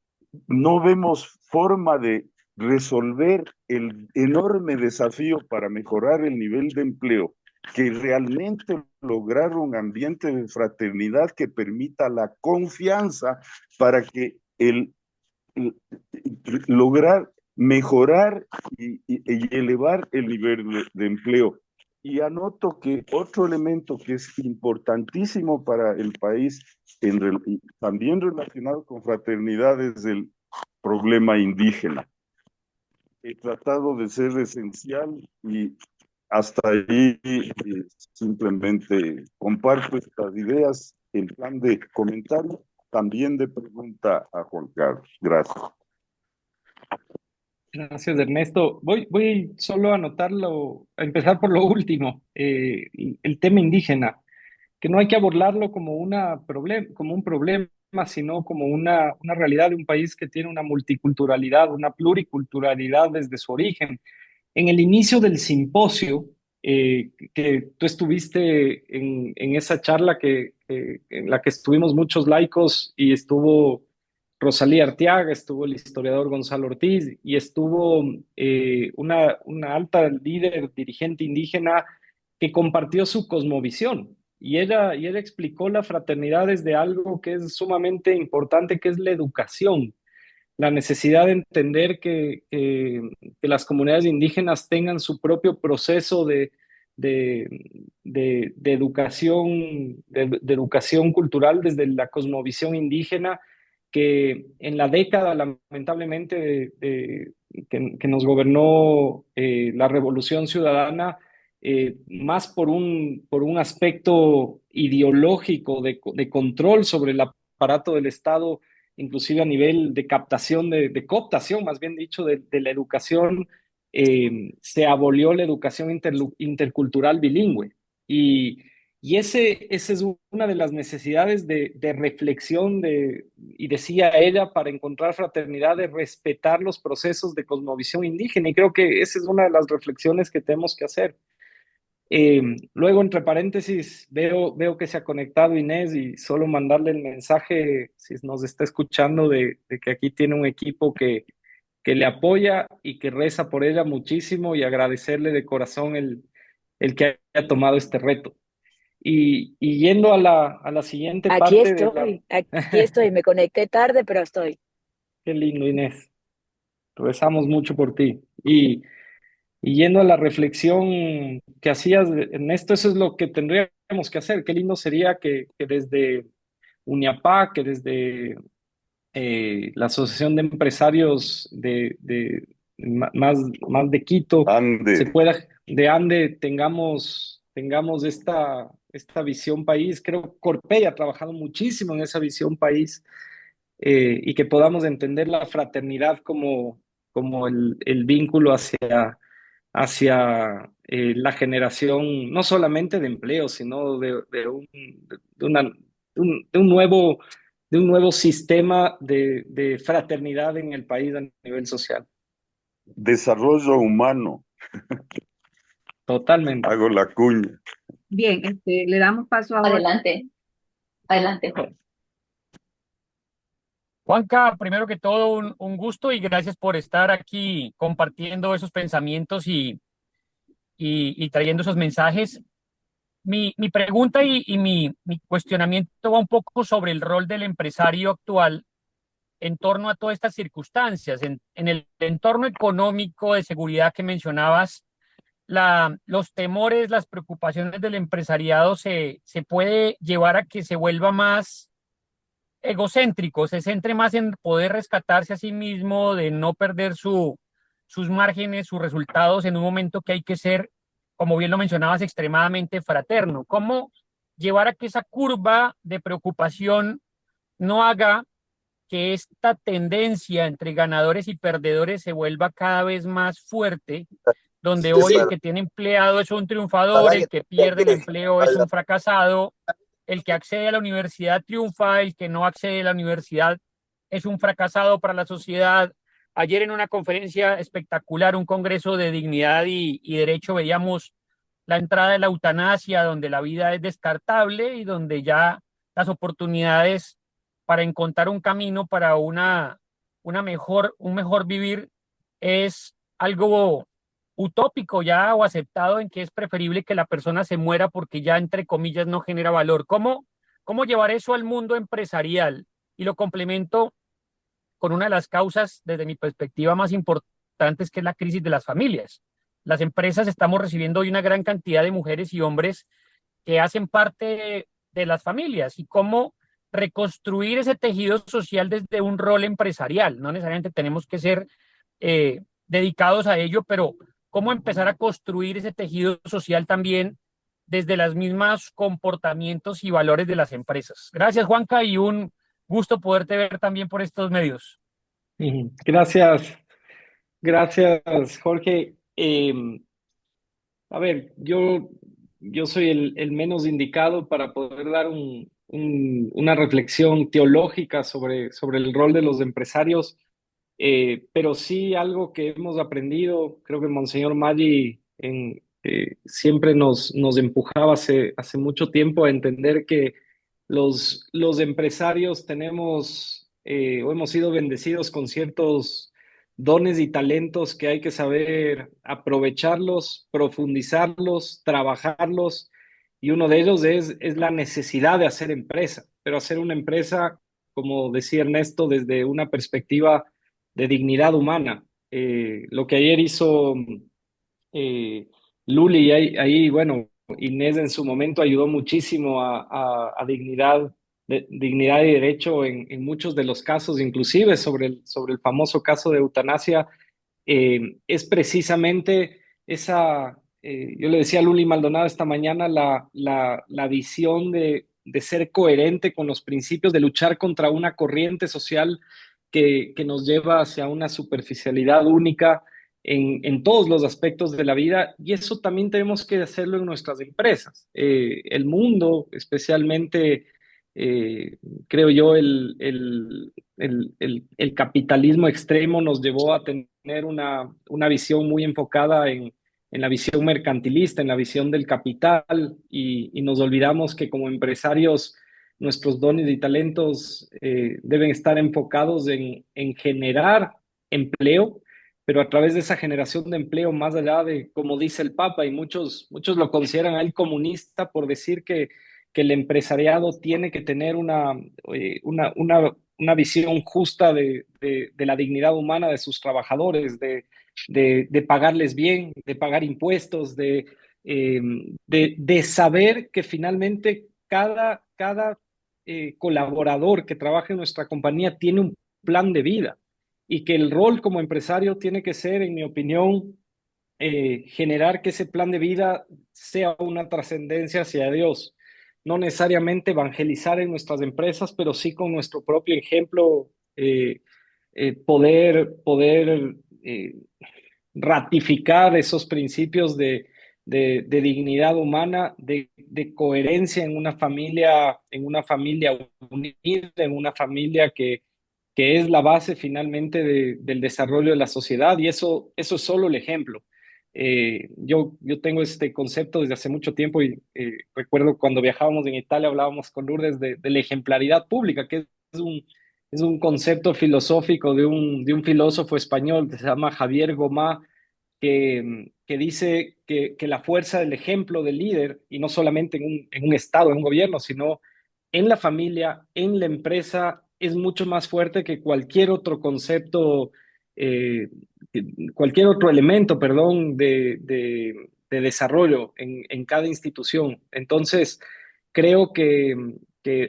no vemos forma de resolver el enorme desafío para mejorar el nivel de empleo, que realmente lograr un ambiente de fraternidad que permita la confianza para que lograr mejorar y elevar el nivel de empleo. Y anoto que otro elemento que es importantísimo para el país, también relacionado con fraternidad, es el problema indígena. He tratado de ser esencial y hasta ahí simplemente comparto estas ideas en plan de comentario, también de pregunta a Juan Carlos. Gracias. Gracias, Ernesto. Voy solo a anotarlo, a empezar por lo último, el tema indígena, que no hay que abordarlo como, como un problema, sino como una realidad de un país que tiene una multiculturalidad, una pluriculturalidad desde su origen. En el inicio del simposio, que tú estuviste en esa charla en la que estuvimos muchos laicos y estuvo Rosalía Arteaga, estuvo el historiador Gonzalo Ortiz y estuvo una alta líder dirigente indígena que compartió su cosmovisión. Y ella explicó la fraternidad desde algo que es sumamente importante, que es la educación, la necesidad de entender que las comunidades indígenas tengan su propio proceso de educación, de educación cultural desde la cosmovisión indígena, que en la década, lamentablemente, que nos gobernó la Revolución Ciudadana, más por un aspecto ideológico de control sobre el aparato del Estado, inclusive a nivel de captación, de cooptación, más bien dicho, de la educación. Se abolió la educación intercultural bilingüe. Y, esa es una de las necesidades de reflexión y decía ella, para encontrar fraternidad, de respetar los procesos de cosmovisión indígena. Y creo que esa es una de las reflexiones que tenemos que hacer. Luego, entre paréntesis, veo que se ha conectado Inés, y solo mandarle el mensaje, si nos está escuchando, de que aquí tiene un equipo que le apoya y que reza por ella muchísimo, y agradecerle de corazón el que haya tomado este reto. Y yendo a la siguiente parte de la... aquí estoy, me conecté tarde, pero estoy. Qué lindo, Inés. Rezamos mucho por ti. Y yendo a la reflexión que hacías, Ernesto, eso es lo que tendríamos que hacer. Qué lindo sería que desde UNIAPAC, que desde la Asociación de Empresarios más de Quito, se Ande, pueda, de Ande, tengamos esta visión país. Creo que Corpey ha trabajado muchísimo en esa visión país, y que podamos entender la fraternidad como el vínculo hacia la generación no solamente de empleo, sino de un nuevo sistema de fraternidad en el país a nivel social. desarrollo humano, Totalmente. hago la cuña. Bien, le damos paso ahora. Adelante, adelante, Jorge. Juanca, primero que todo, un gusto y gracias por estar aquí compartiendo esos pensamientos y trayendo esos mensajes. Mi pregunta y mi cuestionamiento va un poco sobre el rol del empresario actual en torno a todas estas circunstancias. En el entorno económico de seguridad que mencionabas, los temores, las preocupaciones del empresariado se puede llevar a que se vuelva más egocéntrico, se centre más en poder rescatarse a sí mismo, de no perder sus márgenes, sus resultados en un momento que hay que ser, como bien lo mencionabas, extremadamente fraterno. ¿Cómo llevar a que esa curva de preocupación no haga que esta tendencia entre ganadores y perdedores se vuelva cada vez más fuerte, donde hoy el que tiene empleado es un triunfador, el que pierde el empleo es un fracasado, el que accede a la universidad triunfa, el que no accede a la universidad es un fracasado para la sociedad? Ayer en una conferencia espectacular, un congreso de dignidad y derecho, veíamos la entrada de la eutanasia, donde la vida es descartable y donde ya las oportunidades para encontrar un camino para un mejor vivir es algo utópico ya, o aceptado, en que es preferible que la persona se muera porque ya, entre comillas, no genera valor. ¿Cómo llevar eso al mundo empresarial? Y lo complemento con una de las causas, desde mi perspectiva, más importantes, que es la crisis de las familias. Las empresas estamos recibiendo hoy una gran cantidad de mujeres y hombres que hacen parte de las familias, y cómo reconstruir ese tejido social desde un rol empresarial. No necesariamente tenemos que ser dedicados a ello, pero cómo empezar a construir ese tejido social también desde los mismos comportamientos y valores de las empresas. Gracias, Juanca, y un gusto poderte ver también por estos medios. Gracias, gracias, Jorge. A ver, yo soy el menos indicado para poder dar una reflexión teológica sobre el rol de los empresarios, pero sí algo que hemos aprendido. Creo que Monseñor Maggi siempre nos empujaba hace mucho tiempo a entender que los empresarios tenemos, o hemos sido bendecidos con ciertos dones y talentos que hay que saber aprovecharlos, profundizarlos, trabajarlos, y uno de ellos es la necesidad de hacer empresa, pero hacer una empresa, como decía Ernesto, desde una perspectiva de dignidad humana. Lo que ayer hizo eh, Luli, ahí, bueno, Inés en su momento ayudó muchísimo a dignidad, dignidad y derecho en muchos de los casos, inclusive sobre el famoso caso de eutanasia. Es precisamente yo le decía a Luli Maldonado esta mañana la visión de ser coherente con los principios, de luchar contra una corriente social que nos lleva hacia una superficialidad única en todos los aspectos de la vida, y eso también tenemos que hacerlo en nuestras empresas. El mundo, especialmente, creo yo, el capitalismo extremo nos llevó a tener una visión muy enfocada en la visión mercantilista, en la visión del capital, y nos olvidamos que como empresarios nuestros dones y talentos deben estar enfocados en generar empleo, pero a través de esa generación de empleo, más allá de, como dice el Papa, y muchos lo consideran a él comunista por decir que el empresariado tiene que tener una visión justa de la dignidad humana de sus trabajadores, de pagarles bien, de pagar impuestos, de saber que finalmente cada colaborador que trabaja en nuestra compañía tiene un plan de vida y que el rol como empresario tiene que ser, en mi opinión, generar que ese plan de vida sea una trascendencia hacia Dios. No necesariamente evangelizar en nuestras empresas, pero sí con nuestro propio ejemplo, poder ratificar esos principios de dignidad humana, de coherencia en una familia unida, en una familia que es la base finalmente del desarrollo de la sociedad, y eso es solo el ejemplo. Yo tengo este concepto desde hace mucho tiempo y recuerdo cuando viajábamos en Italia, hablábamos con Lourdes de la ejemplaridad pública, que es un concepto filosófico de un filósofo español que se llama Javier Gomá, que dice que la fuerza del ejemplo del líder, y no solamente en un estado, en un gobierno, sino en la familia, en la empresa, es mucho más fuerte que cualquier otro concepto, eh, cualquier otro elemento, perdón, de desarrollo en cada institución. Entonces, creo que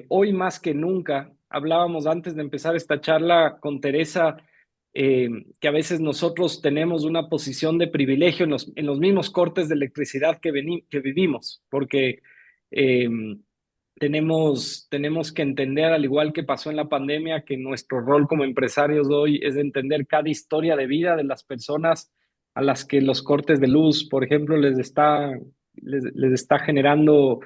hoy más que nunca, hablábamos antes de empezar esta charla con Teresa, eh, que a veces nosotros tenemos una posición de privilegio en los mismos cortes de electricidad que vivimos, porque eh, tenemos que entender, al igual que pasó en la pandemia, que nuestro rol como empresarios hoy es entender cada historia de vida de las personas a las que los cortes de luz, por ejemplo, les está generando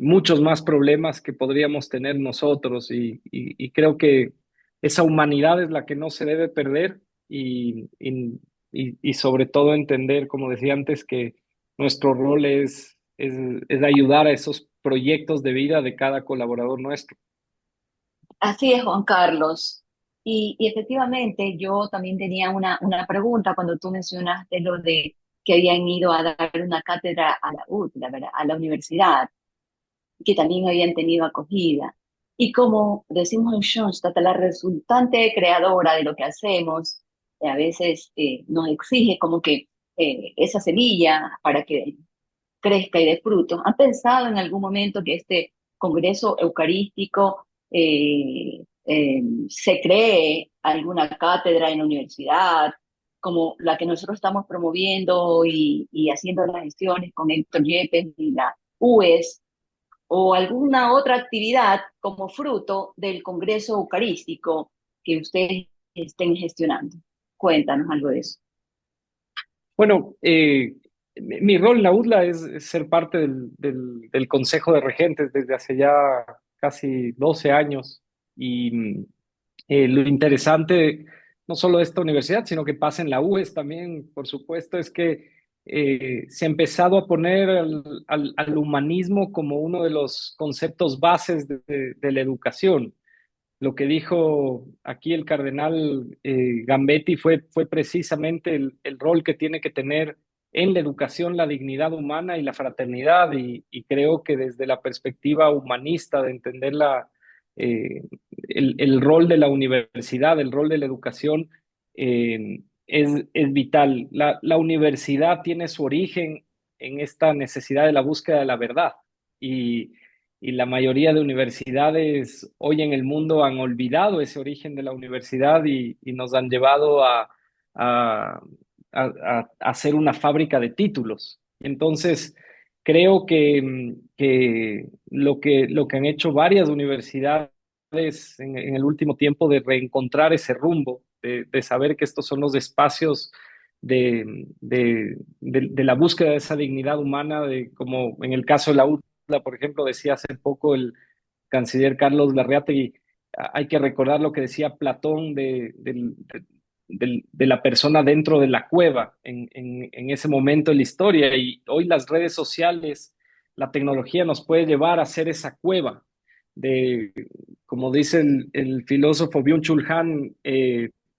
muchos más problemas que podríamos tener nosotros. Y creo que esa humanidad es la que no se debe perder y sobre todo entender, como decía antes, que nuestro rol es ayudar a esos proyectos de vida de cada colaborador nuestro. Así es, Juan Carlos. Y efectivamente, yo también tenía una pregunta cuando tú mencionaste lo de que habían ido a dar una cátedra a la UTLA, ¿verdad? A la universidad, que también habían tenido acogida. Y como decimos en Schoenstatt, la resultante creadora de lo que hacemos, a veces nos exige como que esa semilla para que crezca y dé fruto. ¿Han pensado en algún momento que este Congreso Eucarístico se cree alguna cátedra en la universidad, como la que nosotros estamos promoviendo y haciendo las gestiones con Héctor Yepes y la UES, o alguna otra actividad como fruto del Congreso Eucarístico que ustedes estén gestionando? Cuéntanos algo de eso. Bueno, mi rol en la UDLA es ser parte del Consejo de Regentes desde hace ya casi 12 años. Y lo interesante, no solo de esta universidad, sino que pasa en la UES también, por supuesto, es que se ha empezado a poner al humanismo como uno de los conceptos bases de la educación. Lo que dijo aquí el cardenal Gambetti fue precisamente el rol que tiene que tener en la educación la dignidad humana y la fraternidad, y creo que desde la perspectiva humanista de entender eh, el rol de la universidad, el rol de la educación, es vital. La universidad tiene su origen en esta necesidad de la búsqueda de la verdad, y la mayoría de universidades hoy en el mundo han olvidado ese origen de la universidad y nos han llevado a ser una fábrica de títulos. Entonces, creo que han hecho varias universidades en el último tiempo de reencontrar ese rumbo, de saber que estos son los espacios de la búsqueda de esa dignidad humana, como en el caso de la UTLA, por ejemplo, decía hace poco el canciller Carlos Larreategui, hay que recordar lo que decía Platón de la persona dentro de la cueva en ese momento de la historia. Y hoy las redes sociales, la tecnología nos puede llevar a ser esa cueva de, como dice el filósofo Byung-Chul Han,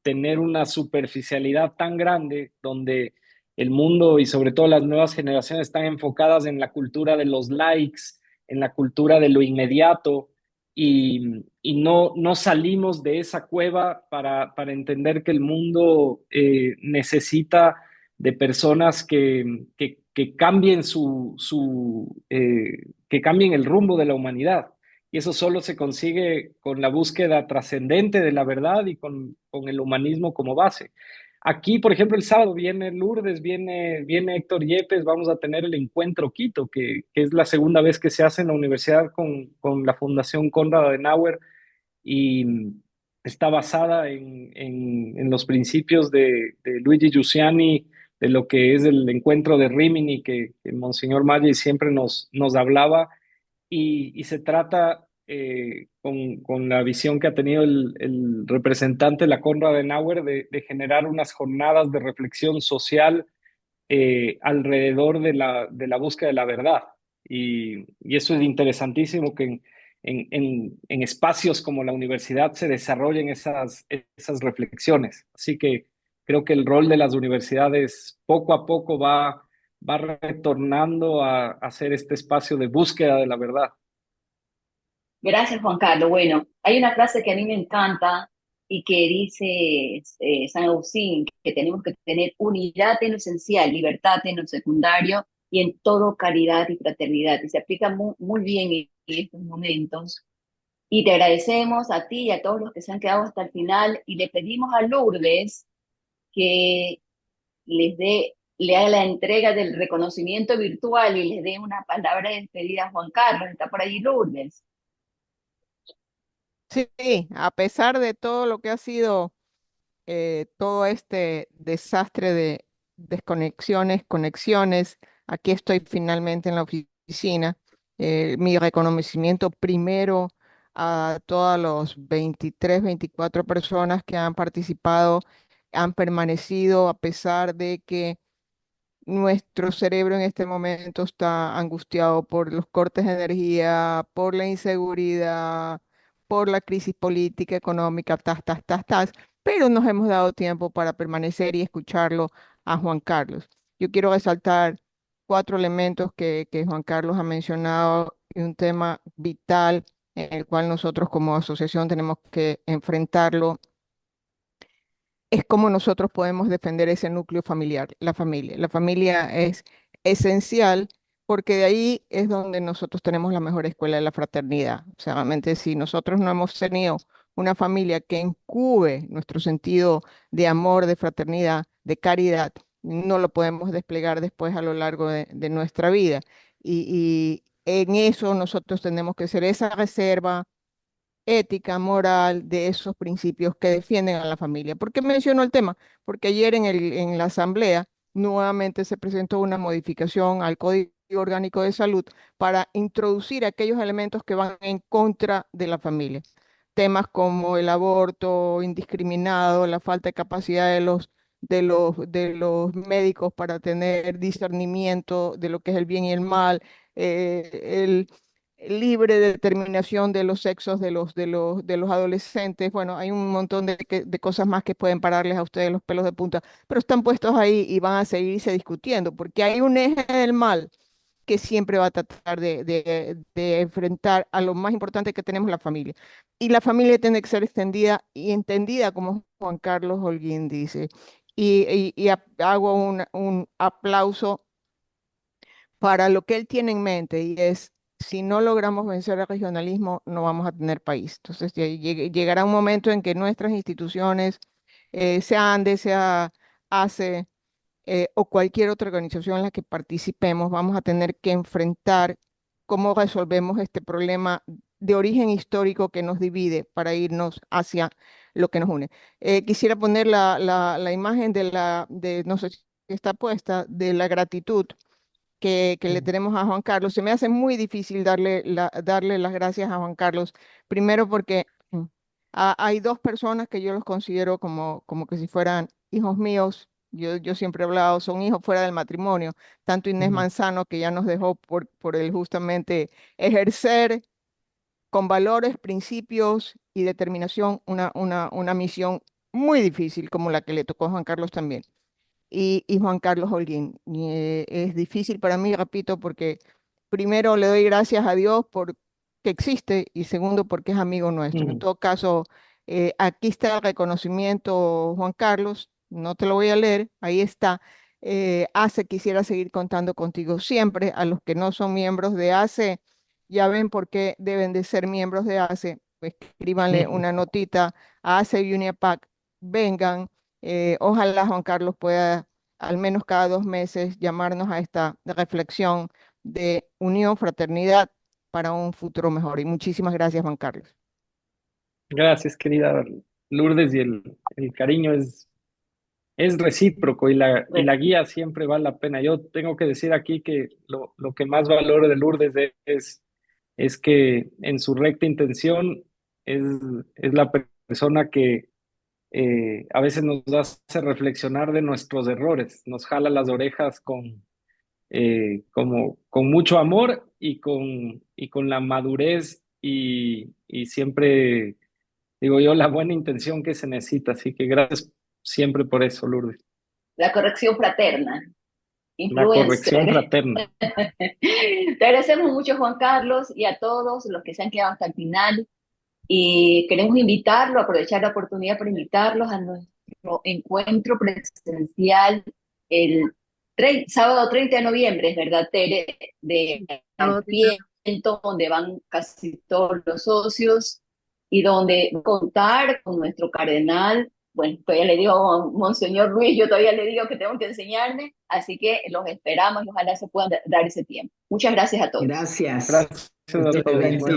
tener una superficialidad tan grande donde el mundo y sobre todo las nuevas generaciones están enfocadas en la cultura de los likes, en la cultura de lo inmediato, y no salimos de esa cueva para entender que el mundo necesita de personas que cambien que cambien el rumbo de la humanidad. Y eso solo se consigue con la búsqueda trascendente de la verdad y con el humanismo como base. Aquí, por ejemplo, el sábado viene Lourdes, viene Héctor Yepes, vamos a tener el Encuentro Quito, que es la segunda vez que se hace en la universidad con la Fundación Konrad Adenauer, y está basada en los principios de Luigi Giussiani, de lo que es el encuentro de Rimini, que Monseñor Maggi siempre nos hablaba, y se trata, con la visión que ha tenido el representante de la Konrad Adenauer, de generar unas jornadas de reflexión social alrededor de la búsqueda de la verdad. Y eso es interesantísimo, que en espacios como la universidad se desarrollen esas reflexiones. Así que creo que el rol de las universidades poco a poco va retornando a ser este espacio de búsqueda de la verdad. Gracias, Juan Carlos. Bueno, hay una frase que a mí me encanta y que dice San Agustín, que tenemos que tener unidad en lo esencial, libertad en lo secundario y en todo caridad y fraternidad. Y se aplica muy, muy bien en estos momentos. Y te agradecemos a ti y a todos los que se han quedado hasta el final y le pedimos a Lourdes que le haga la entrega del reconocimiento virtual y les dé una palabra de despedida a Juan Carlos. ¿Está por allí Lourdes? Sí, a pesar de todo lo que ha sido todo este desastre de desconexiones, conexiones, aquí estoy finalmente en la oficina. Mi reconocimiento primero a todas los 23, 24 personas que han participado, han permanecido a pesar de que nuestro cerebro en este momento está angustiado por los cortes de energía, por la inseguridad, por la crisis política, económica, pero nos hemos dado tiempo para permanecer y escucharlo a Juan Carlos. Yo quiero resaltar cuatro elementos que Juan Carlos ha mencionado y un tema vital en el cual nosotros como asociación tenemos que enfrentarlo es cómo nosotros podemos defender ese núcleo familiar, la familia. La familia es esencial porque de ahí es donde nosotros tenemos la mejor escuela de la fraternidad. O sea, realmente si nosotros no hemos tenido una familia que incube nuestro sentido de amor, de fraternidad, de caridad, no lo podemos desplegar después a lo largo de nuestra vida. Y en eso nosotros tenemos que ser esa reserva ética, moral, de esos principios que defienden a la familia. ¿Por qué menciono el tema? Porque ayer en la asamblea nuevamente se presentó una modificación al Código Orgánico de Salud para introducir aquellos elementos que van en contra de la familia. Temas como el aborto indiscriminado, la falta de capacidad de los médicos para tener discernimiento de lo que es el bien y el mal, el libre determinación de los sexos de los adolescentes. Bueno, hay un montón de cosas más que pueden pararles a ustedes los pelos de punta, pero están puestos ahí y van a seguirse discutiendo, porque hay un eje del mal que siempre va a tratar de enfrentar a lo más importante que tenemos, la familia. Y la familia tiene que ser extendida y entendida, como Juan Carlos Holguín dice. Hago un aplauso para lo que él tiene en mente y es, si no logramos vencer el regionalismo, no vamos a tener país. Entonces llegará un momento en que nuestras instituciones, sea ANDE, sea ACE, o cualquier otra organización en la que participemos, vamos a tener que enfrentar cómo resolvemos este problema de origen histórico que nos divide para irnos hacia lo que nos une. Quisiera poner la imagen no sé si está puesta, de la gratitud que le tenemos a Juan Carlos. Se me hace muy difícil darle las gracias a Juan Carlos, primero porque hay dos personas que yo los considero como que si fueran hijos míos. Yo siempre he hablado, son hijos fuera del matrimonio, tanto Inés Ujú. Manzano, que ya nos dejó por el justamente ejercer con valores, principios y determinación una misión muy difícil como la que le tocó a Juan Carlos también y Juan Carlos Holguín. Y, es difícil para mí, repito, porque primero le doy gracias a Dios por que existe y segundo porque es amigo nuestro. En Ujú. todo caso, aquí está el reconocimiento, Juan Carlos, no te lo voy a leer, ahí está. ACE, quisiera seguir contando contigo siempre. A los que no son miembros de ACE, ya ven por qué deben de ser miembros de ACE. Pues escríbanle Ujú. una notita a ACE y UNIAPAC, vengan. Ojalá Juan Carlos pueda al menos cada 2 meses llamarnos a esta reflexión de unión, fraternidad para un futuro mejor. Y muchísimas gracias, Juan Carlos. Gracias, querida Lourdes, y el cariño es recíproco, y la guía siempre vale la pena. Yo tengo que decir aquí que lo que más valoro de Lourdes es que en su recta intención es, es la persona que a veces nos hace reflexionar de nuestros errores, nos jala las orejas con mucho amor y con la madurez y siempre, digo yo, la buena intención que se necesita. Así que gracias siempre por eso, Lourdes. La corrección fraterna, La corrección influencer. fraterna. Te agradecemos mucho, Juan Carlos, y a todos los que se han quedado hasta el final. Y queremos invitarlo, aprovechar la oportunidad para invitarlos a nuestro encuentro presencial el sábado 30 de noviembre, es verdad, Tere, de No, Ampliento, donde van casi todos los socios y donde contar con nuestro cardenal. Bueno, todavía le digo a Monseñor Luis, yo todavía le digo que tengo que enseñarme, así que los esperamos y ojalá se puedan dar ese tiempo. Muchas gracias a todos. Gracias. Gracias Que a te todos. bendiga. Buenas